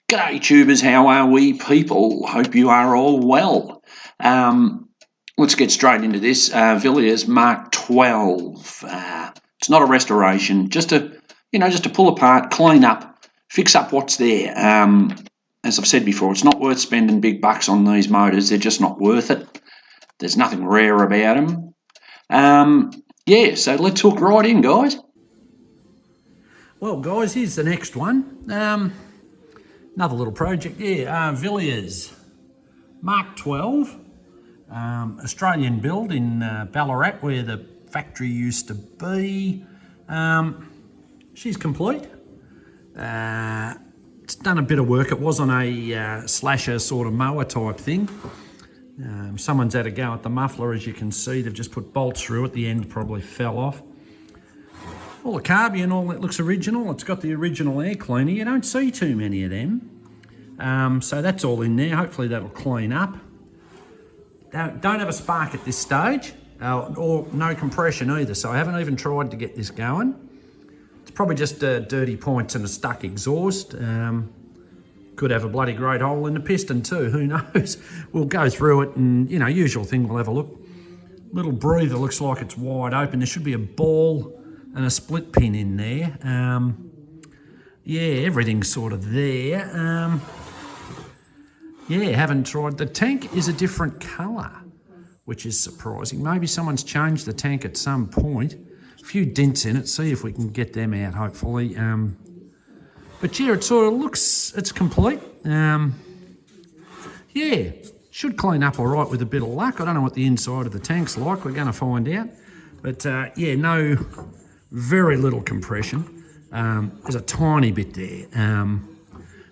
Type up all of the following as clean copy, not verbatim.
G'day tubers, how are we people? Hope you are all well. Let's get straight into this. Villiers Mk12. It's not a restoration, just to pull apart, clean up, fix up what's there. As I've said before, it's not worth spending big bucks on these motors. They're just not worth it. There's nothing rare about them. So let's hook right in, guys. Well, guys, here's the next one. Another little project, Villiers Mk12, Australian build in Ballarat, where the factory used to be. She's complete. It's done a bit of work. It was on a slasher sort of mower type thing. Someone's had a go at the muffler, as you can see. They've just put bolts through it. The end probably fell off. All the carby and all that looks original. It's got the original air cleaner. You don't see too many of them. So that's all in there. Hopefully that'll clean up. Don't have a spark at this stage, or no compression either. So I haven't even tried to get this going. It's probably just dirty points and a stuck exhaust. Could have a bloody great hole in the piston too. Who knows? We'll go through it and, usual thing, we'll have a look. Little breather looks like it's wide open. There should be a ball and a split pin in there. Everything's sort of there. Haven't tried. The tank is a different colour, which is surprising. Maybe someone's changed the tank at some point. A few dents in it. See if we can get them out, hopefully. But it sort of looks, it's complete. Should clean up all right with a bit of luck. I don't know what the inside of the tank's like. We're going to find out. But no, very little compression. There's a tiny bit there.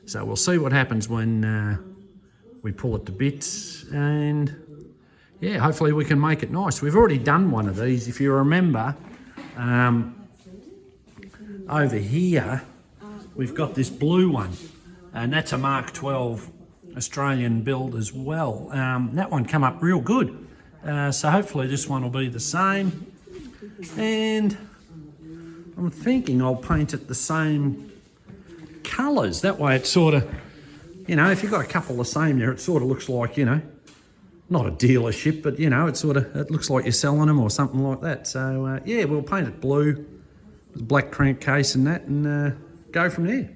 So we'll see what happens when we pull it to bits, and hopefully we can make it nice. We've already done one of these, if you remember. Over here, we've got this blue one, and that's a Mk12 Australian build as well. That one come up real good. So hopefully this one will be the same. And I'm thinking I'll paint it the same colours. That way it's sort of, if you've got a couple the same there, it sort of looks like, not a dealership, but, it looks like you're selling them or something like that. So, we'll paint it blue with black crankcase and that, and go from there.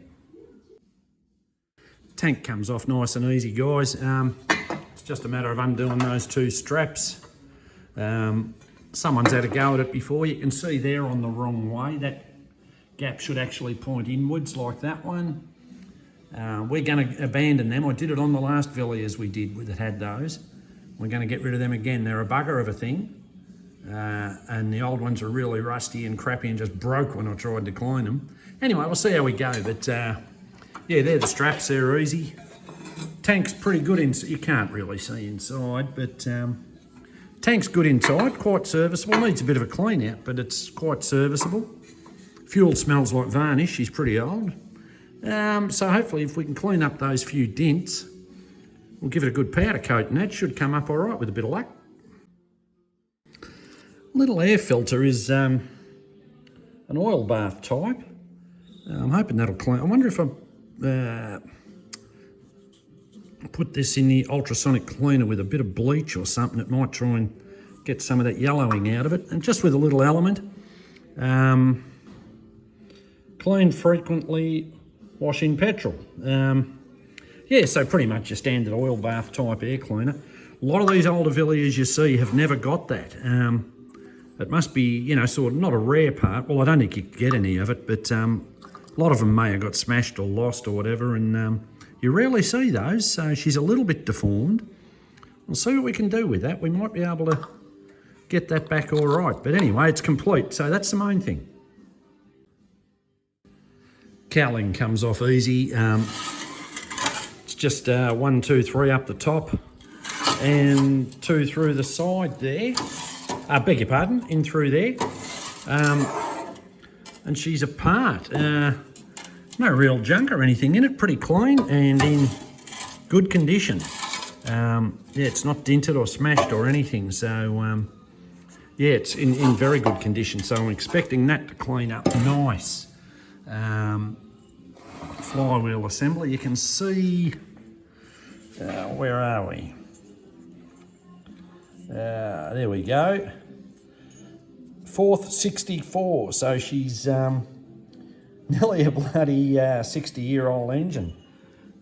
Tank comes off nice and easy, guys. It's just a matter of undoing those two straps. Someone's had a go at it before. You can see they're on the wrong way. That gap should actually point inwards like that one. We're going to abandon them. I did it on the last Villiers we did that had those. We're going to get rid of them again. They're a bugger of a thing. And the old ones are really rusty and crappy and just broke when I tried to clean them. Anyway, we'll see how we go. But they're the straps. They're easy. Tank's pretty good inside. You can't really see inside, but tank's good inside, quite serviceable. Needs a bit of a clean out, but it's quite serviceable. Fuel smells like varnish. She's pretty old. So hopefully if we can clean up those few dents, we'll give it a good powder coat, and that should come up all right with a bit of luck. Little air filter is an oil bath type. I'm hoping that'll clean. I wonder if I put this in the ultrasonic cleaner with a bit of bleach or something. It might try and get some of that yellowing out of it, and just with a little element. Clean frequently, wash in petrol. So pretty much your standard oil bath type air cleaner. A lot of these older Villiers you see have never got that. It must be, sort of not a rare part. Well, I don't think you could get any of it, but a lot of them may have got smashed or lost or whatever, and you rarely see those, so she's a little bit deformed. We'll see what we can do with that. We might be able to get that back all right. But anyway, it's complete, so that's the main thing. Cowling comes off easy. It's just 1, 2, 3 up the top and 2 through the side there. Beg your pardon, in through there. And she's apart. No real junk or anything in it, pretty clean and in good condition. It's not dented or smashed or anything, so it's in very good condition, so I'm expecting that to clean up nice. flywheel assembly. You can see, where are we? There we go. 4th 64, so she's nearly a bloody 60-year-old engine.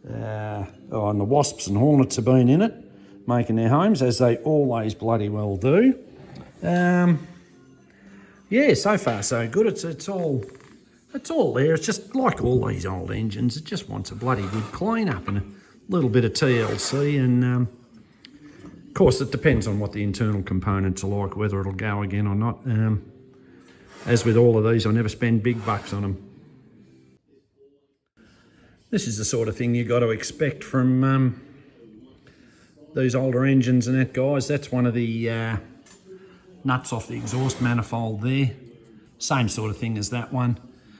And the wasps and hornets have been in it, making their homes, as they always bloody well do. Yeah, so far so good. It's all there. It's just like all these old engines. It just wants a bloody good clean up and a little bit of TLC. And of course, it depends on what the internal components are like, whether it'll go again or not. As with all of these, I never spend big bucks on them. This is the sort of thing you got to expect from these older engines and that, guys. That's one of the nuts off the exhaust manifold there. Same sort of thing as that one.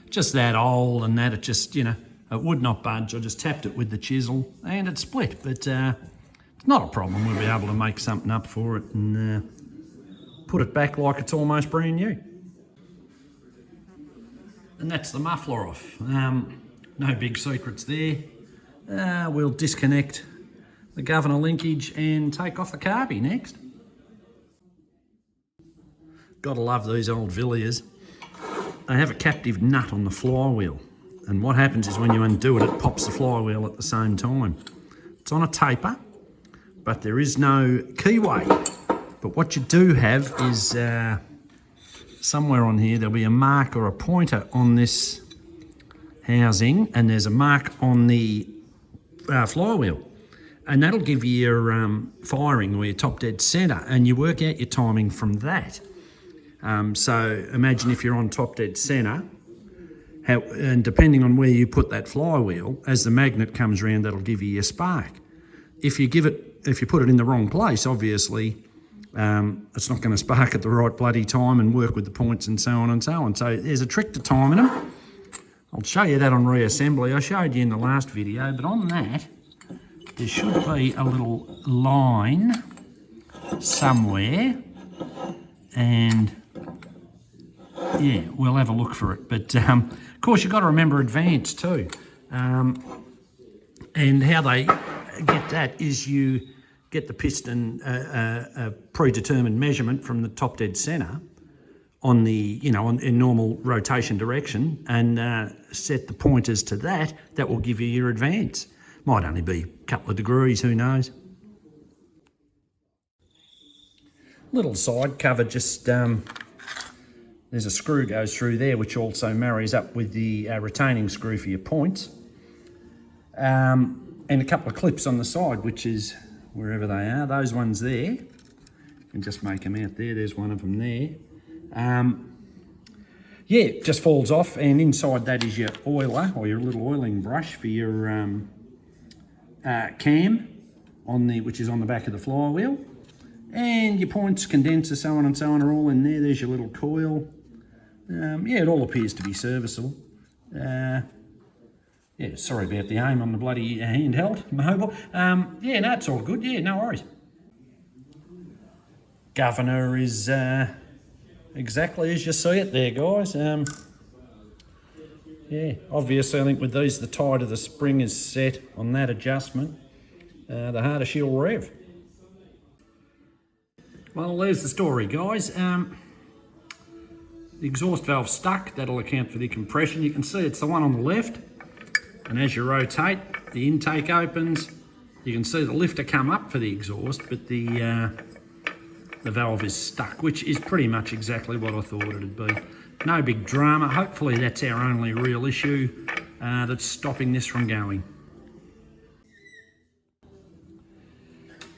Just that old, and that it just, it would not budge. I just tapped it with the chisel and it split. But it's not a problem. We'll be able to make something up for it and put it back like it's almost brand new. And that's the muffler off. No big secrets there. We'll disconnect the governor linkage and take off the carby next. Gotta love these old Villiers. They have a captive nut on the flywheel, and what happens is when you undo it, it pops the flywheel at the same time. It's on a taper, but there is no keyway. But what you do have is somewhere on here there'll be a mark or a pointer on this housing, and there's a mark on the flywheel, and that'll give you your firing or your top dead centre, and you work out your timing from that. So imagine if you're on top dead centre, and depending on where you put that flywheel, as the magnet comes around, that'll give you your spark. If you put it in the wrong place, obviously it's not going to spark at the right bloody time and work with the points and so on and so on. So there's a trick to timing them. I'll show you that on reassembly. I showed you in the last video, but on that, there should be a little line somewhere, and yeah, we'll have a look for it. But of course, you've got to remember advance too. And how they get that is you get the piston a predetermined measurement from the top dead centre on the, in normal rotation direction, and set the pointers to that. That will give you your advance. Might only be a couple of degrees, who knows. Little side cover, just there's a screw goes through there, which also marries up with the retaining screw for your points, and a couple of clips on the side, which is wherever they are. Those ones there, you can just make them out there. There's one of them there. Yeah, it just falls off, and inside that is your oiler, or your little oiling brush for your cam which is on the back of the flywheel, and your points, condenser, so on and so on, are all in there. There's your little coil. Yeah, it all appears to be serviceable. Yeah, sorry about the aim on the bloody handheld mobile. Yeah, no, it's all good. Yeah, no worries. Governor is exactly as you see it there, guys. Yeah, obviously I think with these, the tighter the spring is set on that adjustment, the harder she'll rev. Well, there's the story, guys. The exhaust valve's stuck. That'll account for the compression. You can see it's the one on the left, and as you rotate, the intake opens. You can see the lifter come up for the exhaust, but the valve is stuck, which is pretty much exactly what I thought it'd be. No big drama. Hopefully that's our only real issue that's stopping this from going.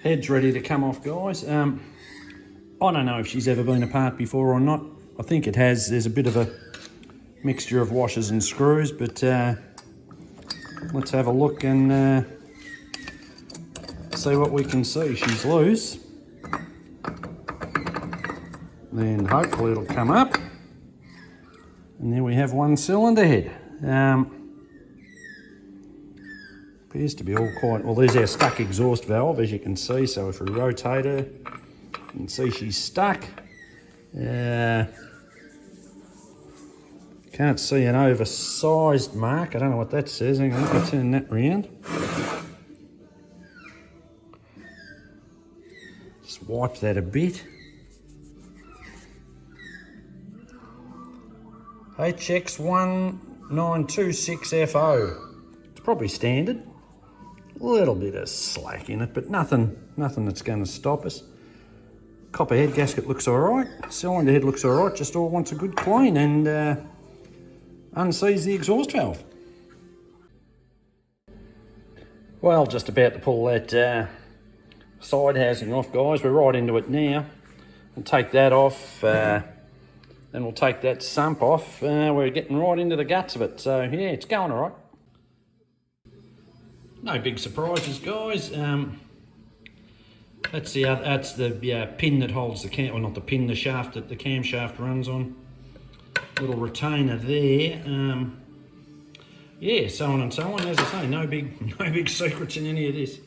Head's ready to come off, guys. I don't know if she's ever been apart before or not. I think it has. There's a bit of a mixture of washers and screws, but let's have a look and see what we can see. She's loose. Then hopefully it'll come up. And there we have one cylinder head. Appears to be all quite, well, there's our stuck exhaust valve, as you can see. So if we rotate her, you can see she's stuck. Can Can't see an oversized mark. I don't know what that says. Hang on, I'll turn that round. Just wipe that a bit. HX1926FO. It's probably standard. A little bit of slack in it, but nothing that's going to stop us. Copper head gasket looks all right. Cylinder head looks all right. Just all wants a good clean and unsees the exhaust valve. Well, just about to pull that side housing off, guys. We're right into it now. We'll take that off. Then we'll take that sump off. We're getting right into the guts of it. So yeah, it's going all right. No big surprises, guys. That's the pin that holds the cam, or not the pin, the shaft that the camshaft runs on. Little retainer there. Yeah, so on and so on. As I say, no big secrets in any of this.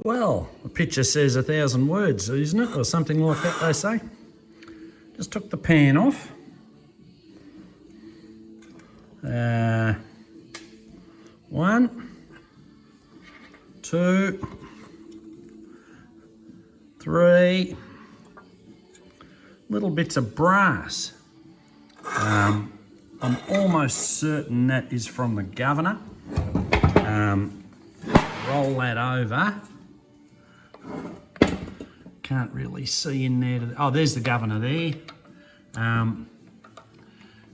Well, the picture says 1,000 words, isn't it, or something like that? They say. Just took the pan off. 1, 2, 3 little bits of brass. I'm almost certain that is from the governor. Roll that over. Can't really see in there. Oh, there's the governor there.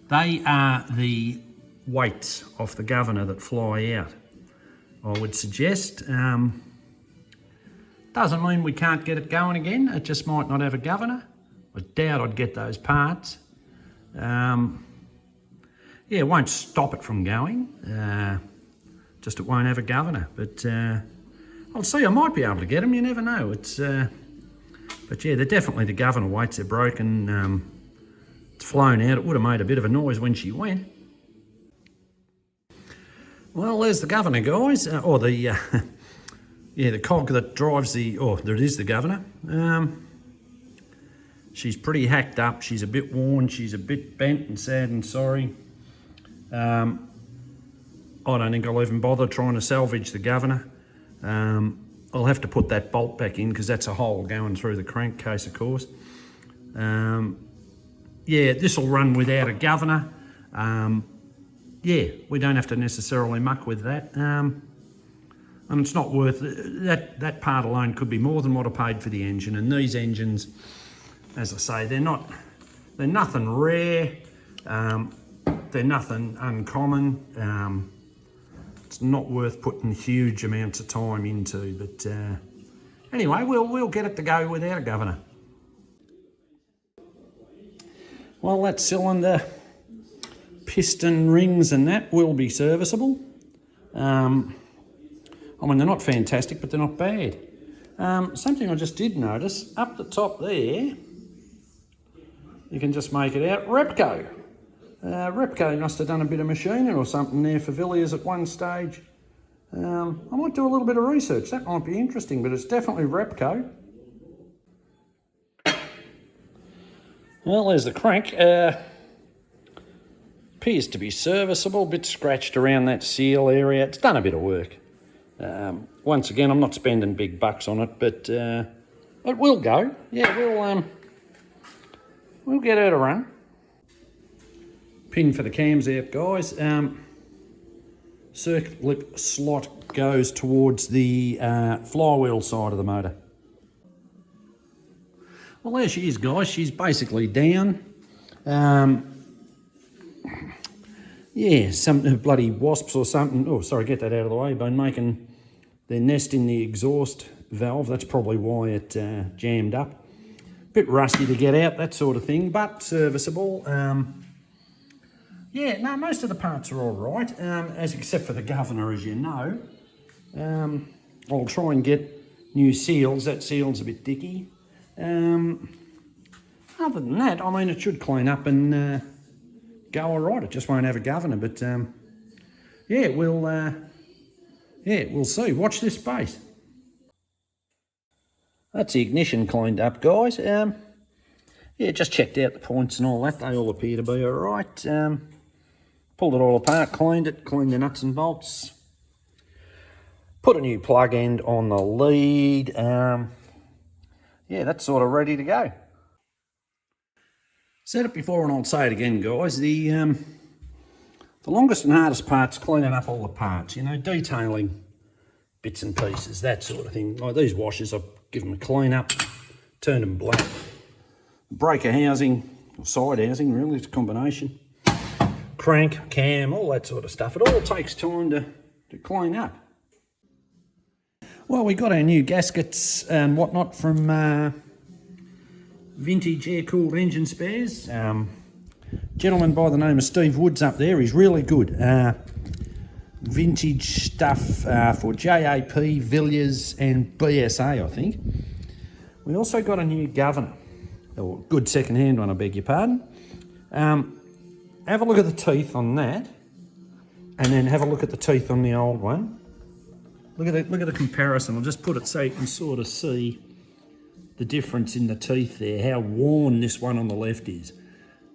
They are the weights off the governor that fly out, I would suggest. Doesn't mean we can't get it going again. It just might not have a governor. I doubt I'd get those parts. Yeah, it won't stop it from going. Just it won't have a governor. But I'll see. I might be able to get them. You never know. But yeah, they're definitely the governor weights. They're broken. It's flown out. It would have made a bit of a noise when she went. Well, there's the governor, guys, or the yeah, the cog that drives the. Oh, there it is, the governor. She's pretty hacked up. She's a bit worn. She's a bit bent and sad and sorry. I don't think I'll even bother trying to salvage the governor. I'll have to put that bolt back in because that's a hole going through the crankcase, of course. Yeah, this will run without a governor. Yeah, we don't have to necessarily muck with that. And it's not worth that part alone could be more than what I paid for the engine. And these engines, as I say, they're nothing rare. They're nothing uncommon. It's not worth putting huge amounts of time into. But anyway, we'll get it to go without a governor. Well, that cylinder, piston rings and that will be serviceable. I mean, they're not fantastic, but they're not bad. Something I just did notice, up the top there, you can just make it out, Repco. Repco must have done a bit of machining or something there for Villiers at one stage. I might do a little bit of research, that might be interesting, but it's definitely Repco. Well, there's the crank. Appears to be serviceable, a bit scratched around that seal area. It's done a bit of work. Once again, I'm not spending big bucks on it, but it will go. Yeah, we'll get her to run. Pin for the cams out, guys. Circuit lip slot goes towards the flywheel side of the motor. Well, there she is, guys. She's basically down. Yeah, some bloody wasps or something. Oh, sorry, get that out of the way. Been making their nest in the exhaust valve. That's probably why it jammed up. Bit rusty to get out, that sort of thing, but serviceable. Yeah, no, most of the parts are all right, except for the governor, as you know. I'll try and get new seals. That seal's a bit dicky. Other than that, I mean, it should clean up and go all right. It just won't have a governor, but yeah, we'll see. Watch this space. That's the ignition cleaned up, guys. Yeah, Yeah, just checked out the points and all that. They all appear to be all right. Pulled it all apart, cleaned the nuts and bolts. Put a new plug end on the lead. Yeah, that's sort of ready to go. Said it before and I'll say it again, guys. The longest and hardest part's cleaning up all the parts, you know, detailing bits and pieces, that sort of thing. Like these washers, I've given them a clean up, turned them black. Breaker housing, or side housing really, it's a combination. Crank, cam, all that sort of stuff. It all takes time to clean up. Well, we got our new gaskets and whatnot from Vintage Air-Cooled Engine Spares. Gentleman by the name of Steve Woods up there, he's really good. Vintage stuff for JAP, Villiers and BSA, I think. We also got a new governor, or good second-hand one, I beg your pardon. Have a look at the teeth on that, and then have a look at the teeth on the old one. Look at the comparison. I'll just put it so you can sort of see the difference in the teeth there, how worn this one on the left is.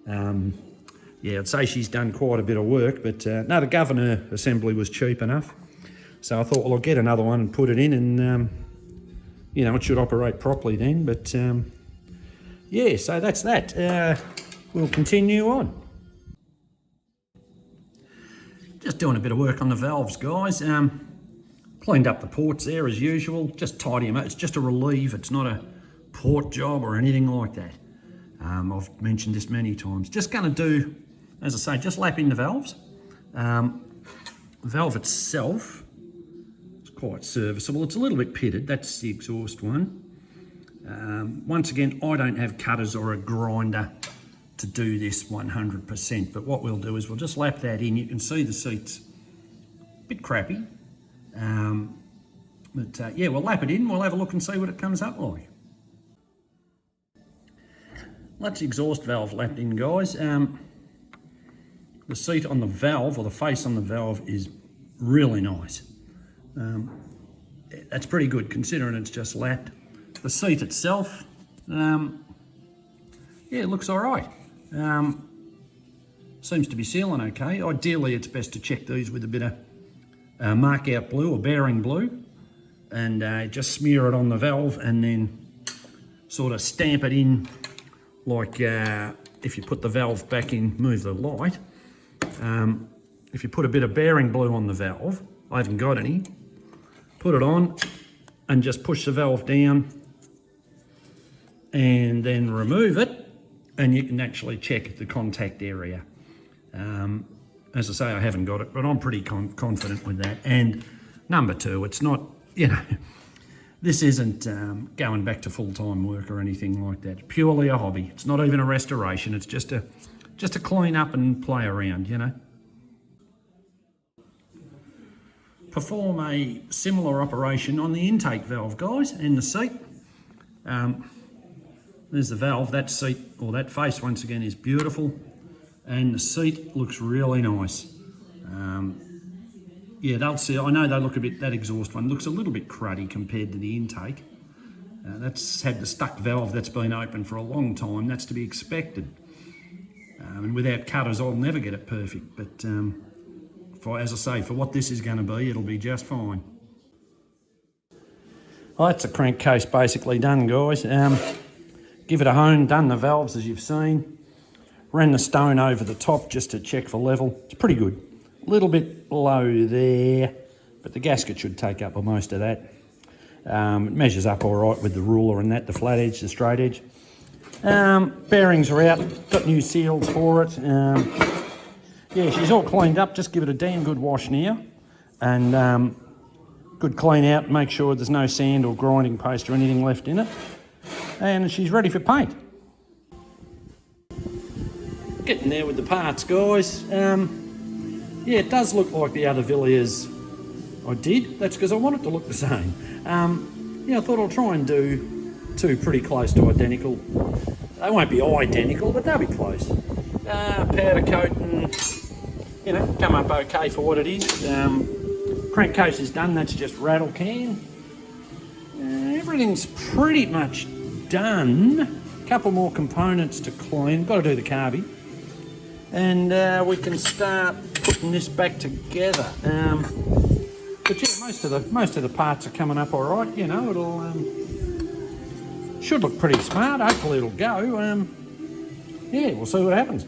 Yeah, I'd say she's done quite a bit of work, but no, the governor assembly was cheap enough. So I thought, well, I'll get another one and put it in, and you know, it should operate properly then. But yeah, so that's that. We'll continue on. Just doing a bit of work on the valves, guys. Cleaned up the ports there as usual, just tidy them up. It's just a relief, it's not a port job or anything like that. I've mentioned this many times. Just going to do, as I say, just lap in the valves. The valve itself is quite serviceable. It's a little bit pitted, that's the exhaust one. Once again, I don't have cutters or a grinder to do this 100%, but what we'll do is we'll just lap that in. You can see the seat's a bit crappy. Yeah, we'll lap it in, we'll have a look and see what it comes up like. That's the exhaust valve lapped in, guys. The seat on the valve, or the face on the valve, is really nice. That's pretty good considering it's just lapped. The seat itself, yeah, it looks all right. Seems to be sealing okay. Ideally, it's best to check these with a bit of mark out blue or bearing blue, and just smear it on the valve and then sort of stamp it in like if you put the valve back in, move the light. If you put a bit of bearing blue on the valve, I haven't got any, put it on and just push the valve down and then remove it, and you can actually check the contact area. As I say, I haven't got it, but I'm pretty confident with that. And number two, it's not, you know, this isn't going back to full-time work or anything like that. Purely a hobby. It's not even a restoration. It's just a clean up and play around, you know. Perform a similar operation on the intake valve, guys, and the seat. There's the valve. That seat, or that face, once again, is beautiful. And the seat looks really nice. Yeah, they'll see. I know they look a bit, that exhaust one looks a little bit cruddy compared to the intake. That's had the stuck valve that's been open for a long time. That's to be expected. And without cutters, I'll never get it perfect. But as I say, for what this is going to be, it'll be just fine. Well, that's the crankcase basically done, guys. Give it a hone, done the valves as you've seen. Ran the stone over the top just to check for level. It's pretty good. A little bit low there, but the gasket should take up most of that. It measures up all right with the ruler and that, the flat edge, the straight edge. Bearings are out, got new seals for it. Yeah, she's all cleaned up. Just give it a damn good wash now. And good clean out, make sure there's no sand or grinding paste or anything left in it. And she's ready for paint. Getting there with the parts, guys. Yeah, it does look like the other Villiers I did. That's because I want it to look the same. Yeah, I thought I'll try and do two pretty close to identical. They won't be identical, but they'll be close. Powder coat and, you know, come up okay for what it is. Crankcase is done, that's just rattle can. Everything's pretty much done. couple more components to clean. Got to do the carby, and we can start putting this back together. But yeah, most of the parts are coming up all right. You know, it'll should look pretty smart. Hopefully it'll go. Yeah, we'll see what happens.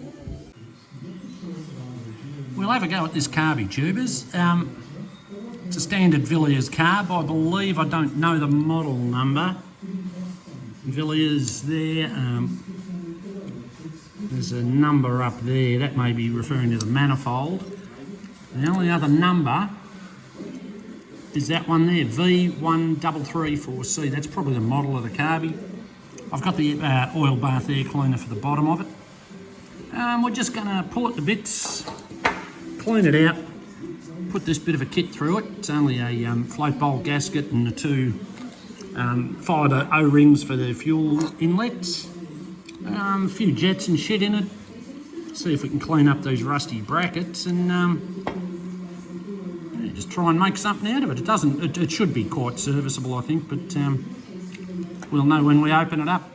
We'll have a go at this carby, tubers. It's a standard Villiers carb, I believe. I don't know the model number. Villiers there. There's a number up there. That may be referring to the manifold. The only other number is that one there, V1334C. That's probably the model of the carby. I've got the oil bath air cleaner for the bottom of it. We're just going to pull it to bits, clean it out, put this bit of a kit through it. It's only a float bowl gasket and the two fibre O-rings for the fuel inlets. A few jets and shit in it. See if we can clean up those rusty brackets and yeah, just try and make something out of it. It should be quite serviceable, I think, but we'll know when we open it up.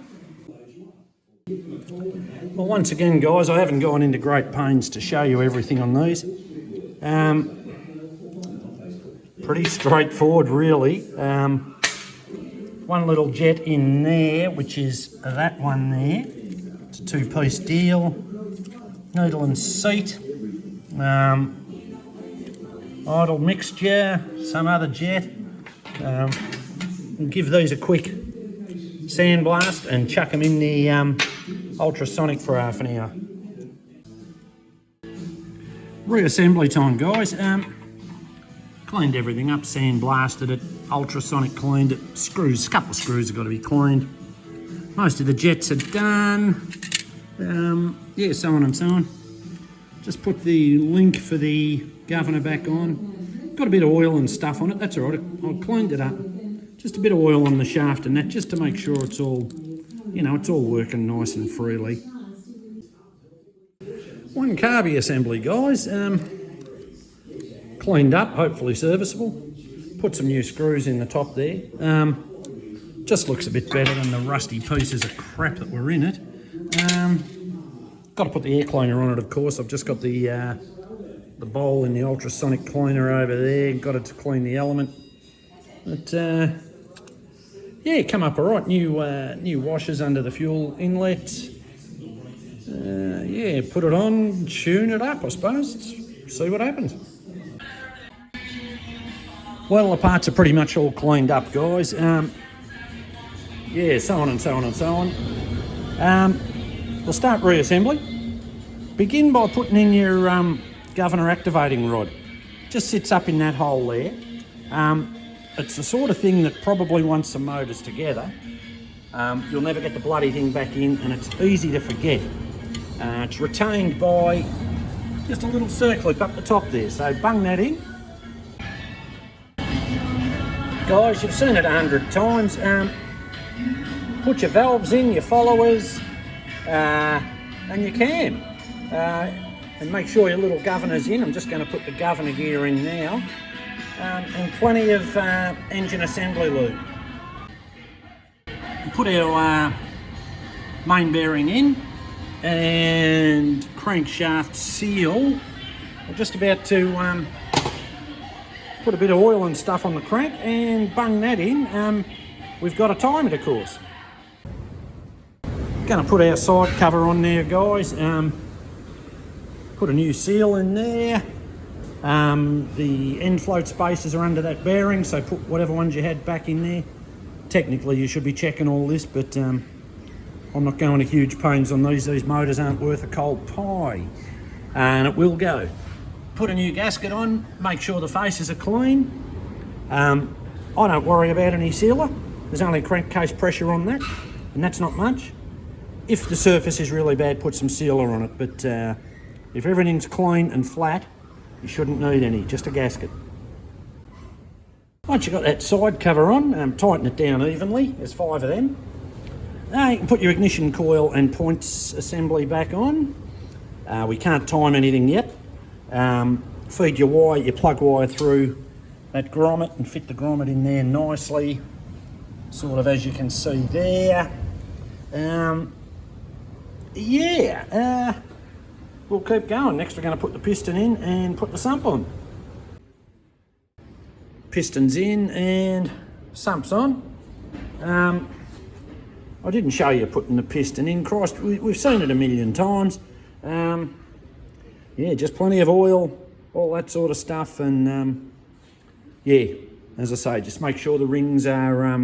Well, once again, guys, I haven't gone into great pains to show you everything on these. Pretty straightforward, really. One little jet in there, which is that one there. It's a two-piece deal. Needle and seat. Idle mixture, some other jet. Give these a quick sandblast and chuck them in the ultrasonic for half an hour. Reassembly time, guys. Cleaned everything up, sandblasted it, ultrasonic cleaned it. Screws, a couple of screws have got to be cleaned. Most of the jets are done. Yeah, so on and so on. Just put the link for the governor back on. Got a bit of oil and stuff on it, that's all right. I cleaned it up. Just a bit of oil on the shaft and that, just to make sure it's all, you know, it's all working nice and freely. One carby assembly, guys. Cleaned up, hopefully serviceable. Put some new screws in the top there. Just looks a bit better than the rusty pieces of crap that were in it. Got to put the air cleaner on it, of course. I've just got the bowl in the ultrasonic cleaner over there. Got it to clean the element. But yeah, come up all right. New washers under the fuel inlet. Yeah, put it on, tune it up, I suppose. See what happens. Well, the parts are pretty much all cleaned up, guys. Yeah, so on and so on and so on. We'll start reassembly. Begin by putting in your governor activating rod. Just sits up in that hole there. It's the sort of thing that probably once the motor's together, you'll never get the bloody thing back in, and it's easy to forget. It's retained by just a little circlip up the top there, so bung that in. Guys, you've seen it 100 times. Put your valves in, your followers, and your cam. And make sure your little governor's in. I'm just going to put the governor gear in now. And plenty of engine assembly lube. Put our main bearing in and crankshaft seal. We're just about to put a bit of oil and stuff on the crank and bung that in. We've got to time it, of course. Going to put our side cover on there, guys. Put a new seal in there. The end float spacers are under that bearing, so put whatever ones you had back in there. Technically you should be checking all this, but I'm not going to huge pains on these. These motors aren't worth a cold pie. And it will go. Put a new gasket on, make sure the faces are clean. I don't worry about any sealer. There's only crankcase pressure on that, and that's not much. If the surface is really bad, put some sealer on it, but if everything's clean and flat, you shouldn't need any, just a gasket. Once you've got that side cover on, tighten it down evenly. There's 5 of them. You can put your ignition coil and points assembly back on. We can't time anything yet. Feed your wire, your plug wire through that grommet and fit the grommet in there nicely, sort of as you can see there. Yeah, we'll keep going. Next we're going to put the piston in and put the sump on. Piston's in and sump's on. I didn't show you putting the piston in. Christ, we've seen it a million times. Yeah, just plenty of oil, all that sort of stuff, and yeah, as I say, just make sure the rings are,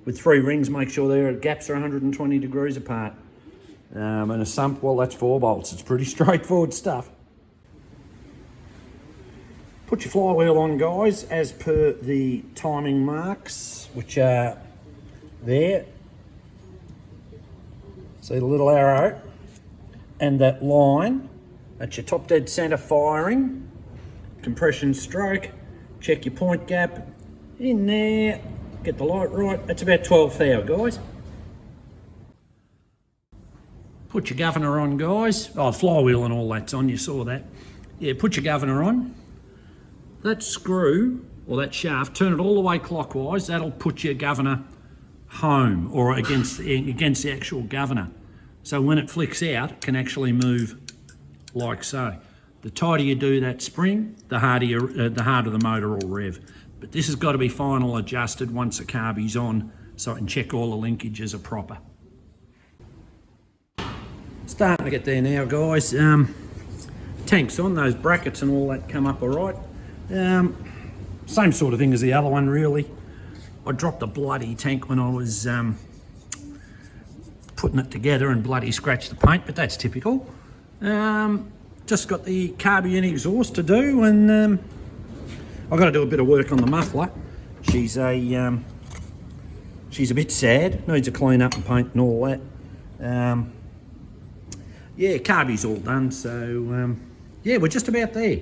with 3 rings, make sure their gaps are 120 degrees apart. And a sump, well, that's 4 bolts. It's pretty straightforward stuff. Put your flywheel on, guys, as per the timing marks, which are there. See the little arrow and that line. That's your top dead centre firing. Compression stroke. Check your point gap. In there. Get the light right. That's about 12 thou, guys. Put your governor on, guys. Oh, flywheel and all that's on. You saw that. Yeah, put your governor on. That screw, or that shaft, turn it all the way clockwise. That'll put your governor home, or against the actual governor. So when it flicks out, it can actually move like so. The tighter you do that spring, the harder the motor will rev. But this has got to be final adjusted once the carby's on, so I can check all the linkages are proper. Starting to get there now, guys. Tank's on, those brackets and all that come up all right. Same sort of thing as the other one, really. I dropped a bloody tank when I was putting it together and bloody scratched the paint, but that's typical. Just got the carby in exhaust to do, and I've got to do a bit of work on the muffler. She's a bit sad, needs a clean up and paint and all that. Yeah, carby's all done, so yeah, we're just about there.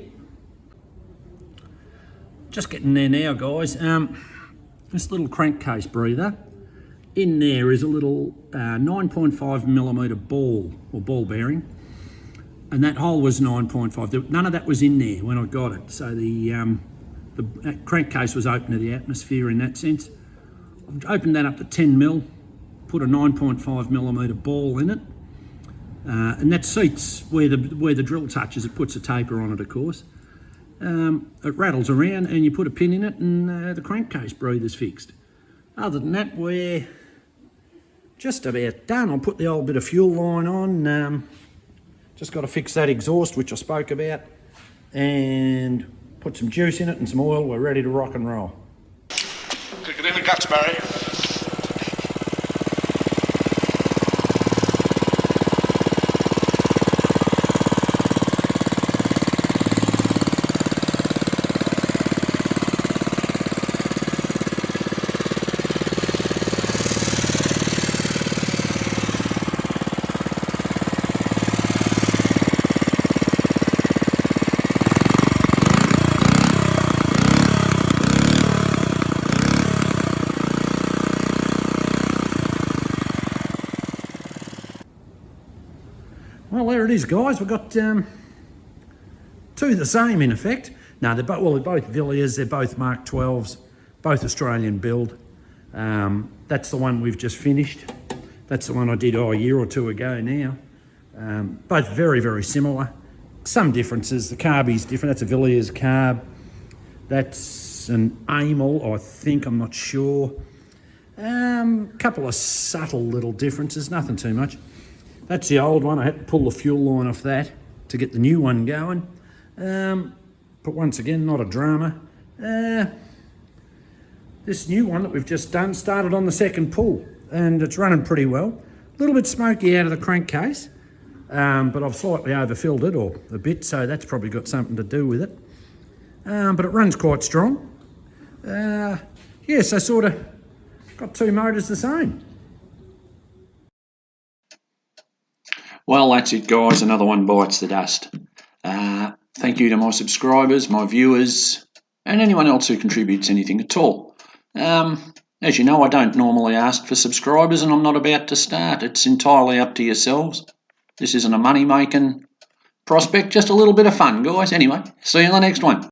Just getting there now, guys. This little crankcase breather, in there is a little 9.5mm ball, or ball bearing, and that hole was 9.5. None of that was in there when I got it, so the crankcase was open to the atmosphere in that sense. I've opened that up to 10mm, put a 9.5mm ball in it, and that seats where the drill touches. It puts a taper on it, of course. It rattles around and you put a pin in it, and the crankcase breather's fixed. Other than that, we're just about done. I'll put the old bit of fuel line on. Just got to fix that exhaust, which I spoke about, and put some juice in it and some oil. We're ready to rock and roll. Kick it in the guts, Barry. Well, there it is, guys. We've got two the same, in effect. No, they're both Villiers. They're both Mk12s, both Australian build. That's the one we've just finished. That's the one I did a year or two ago now. Both very, very similar. Some differences. The carby's different. That's a Villiers carb. That's an Amel, I think. I'm not sure. Couple of subtle little differences. Nothing too much. That's the old one. I had to pull the fuel line off that to get the new one going. But once again, not a drama. This new one that we've just done started on the second pull, and it's running pretty well. A little bit smoky out of the crankcase, but I've slightly overfilled it, or a bit, so that's probably got something to do with it. But it runs quite strong. Yeah, so sort of got two motors the same. Well, that's it, guys. Another one bites the dust. Thank you to my subscribers, my viewers, and anyone else who contributes anything at all. As you know, I don't normally ask for subscribers, and I'm not about to start. It's entirely up to yourselves. This isn't a money-making prospect, just a little bit of fun, guys. Anyway, see you in the next one.